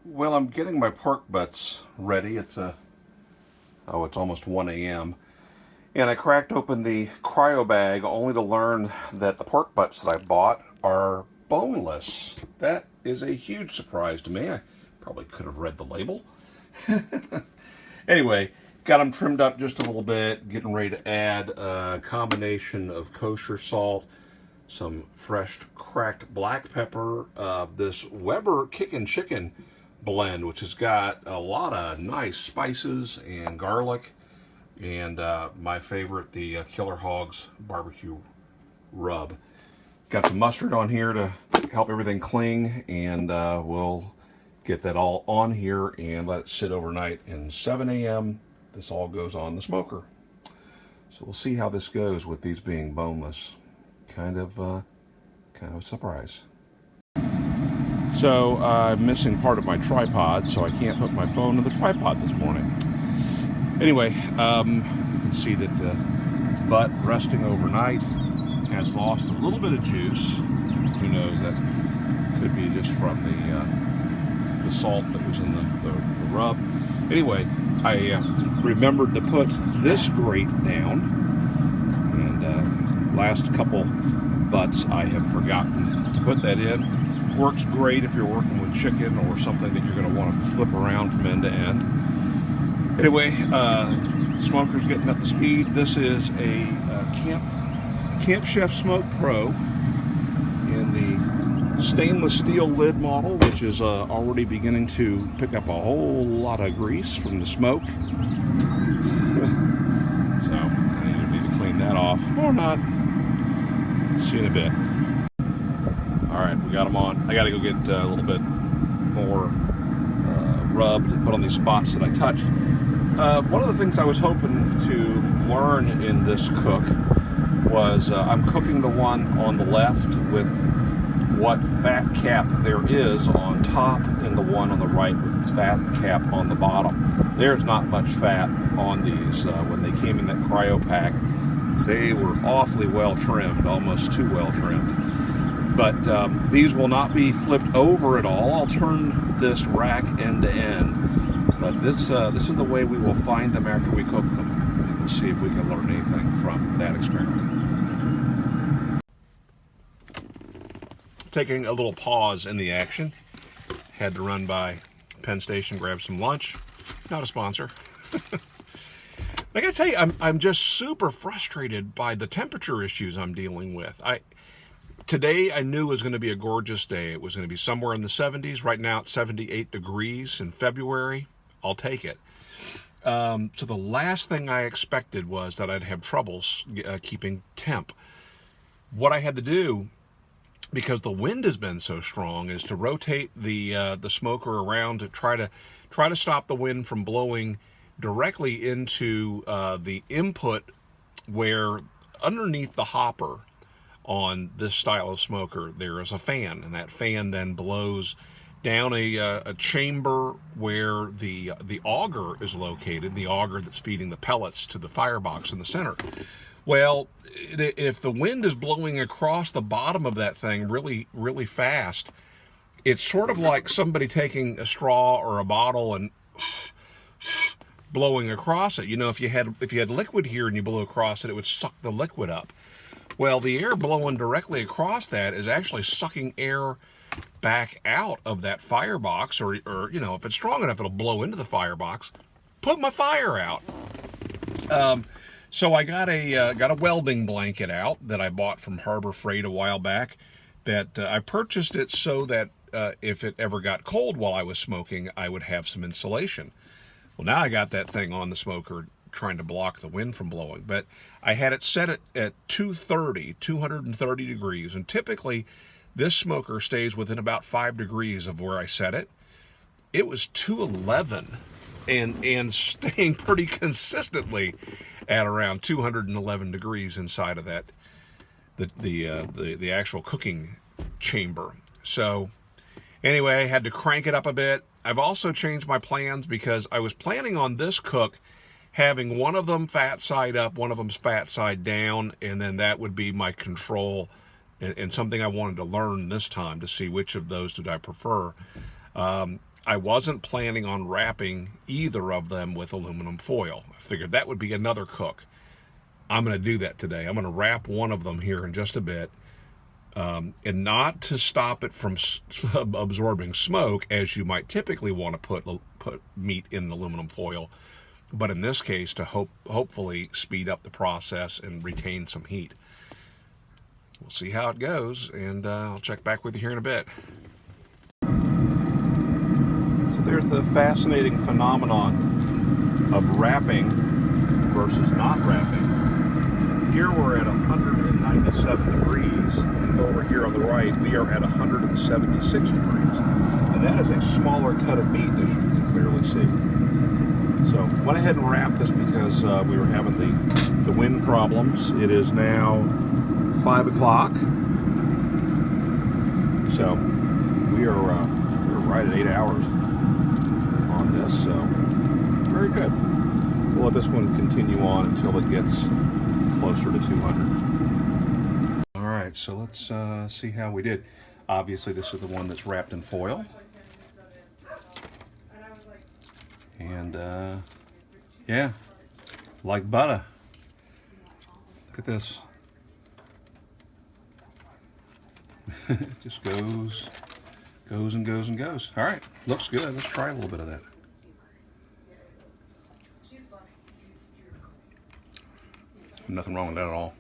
Well, I'm getting my pork butts ready. It's almost 1 a.m. And I cracked open the cryo bag only to learn that the pork butts that I bought are boneless. That is a huge surprise to me. I probably could have read the label. Anyway, got them trimmed up just a little bit, getting ready to add a combination of kosher salt, some fresh cracked black pepper, this Weber Kickin' Chicken blend, which has got a lot of nice spices and garlic, and my favorite, the Killer Hogs barbecue rub. Got some mustard on here to help everything cling, and we'll get that all on here and let it sit overnight. And 7 a.m. this all goes on the smoker. So we'll see how this goes with these being boneless. Kind of a surprise. So I'm missing part of my tripod, so I can't hook my phone to the tripod this morning. Anyway, you can see that the butt resting overnight has lost a little bit of juice. Who knows, that could be just from the salt that was in the rub. Anyway, I remembered to put this grate down, and last couple butts I have forgotten to put that in. Works great if you're working with chicken or something that you're going to want to flip around from end to end. Anyway, smoker's getting up to speed. This is a Camp Chef SmokePro in the stainless steel lid model, which is already beginning to pick up a whole lot of grease from the smoke. So I either need to clean that off or not. See you in a bit. All right, we got them on. I got to go get a little bit more rub to put on these spots that I touched. One of the things I was hoping to learn in this cook was I'm cooking the one on the left with what fat cap there is on top, and the one on the right with fat cap on the bottom. There's not much fat on these. When they came in that cryo pack, they were awfully well trimmed, almost too well trimmed. But these will not be flipped over at all. I'll turn this rack end to end. But this is the way we will find them after we cook them. And we'll see if we can learn anything from that experiment. Taking a little pause in the action. Had to run by Penn Station, grab some lunch. Not a sponsor. I gotta tell you, I'm just super frustrated by the temperature issues I'm dealing with. Today I knew it was going to be a gorgeous day. It was going to be somewhere in the 70s. Right now it's 78 degrees in February. I'll take it. So the last thing I expected was that I'd have troubles keeping temp. What I had to do, because the wind has been so strong, is to rotate the smoker around to try to stop the wind from blowing directly into the input, where underneath the hopper on this style of smoker there is a fan, and that fan then blows down a chamber where the auger is located, the auger that's feeding the pellets to the firebox in the center. Well, if the wind is blowing across the bottom of that thing really, really fast, it's sort of like somebody taking a straw or a bottle and blowing across it. You know, if you had liquid here and you blew across it, it would suck the liquid up. Well, the air blowing directly across that is actually sucking air back out of that firebox, or you know, if it's strong enough, it'll blow into the firebox, put my fire out. So I got a welding blanket out that I bought from Harbor Freight a while back. That I purchased it so that if it ever got cold while I was smoking, I would have some insulation. Well, now I got that thing on the smoker trying to block the wind from blowing, but I had it set at 230 degrees, and typically this smoker stays within about 5 degrees of where I set it. It was 211 and staying pretty consistently at around 211 degrees inside of that the actual cooking chamber. So anyway, I had to crank it up a bit. I've also changed my plans because I was planning on this cook having one of them fat side up, one of them's fat side down, and then that would be my control, and something I wanted to learn this time to see which of those did I prefer. I wasn't planning on wrapping either of them with aluminum foil. I figured that would be another cook. I'm going to do that today. I'm going to wrap one of them here in just a bit, and not to stop it from absorbing smoke, as you might typically want to put meat in the aluminum foil, but in this case to hopefully speed up the process and retain some heat. We'll see how it goes, and I'll check back with you here in a bit. So there's the fascinating phenomenon of wrapping versus not wrapping. Here we're at 197 degrees, and over here on the right we are at 176 degrees. And that is a smaller cut of meat, as you can clearly see. So went ahead and wrapped this because we were having the wind problems. It is now 5 o'clock. So we're right at 8 hours on this, so very good. We'll let this one continue on until it gets closer to 200. All right, so let's see how we did. Obviously, this is the one that's wrapped in foil. And yeah, like butter. Look at this. It just goes and goes and goes. All right, looks good. Let's try a little bit of that. Nothing wrong with that at all.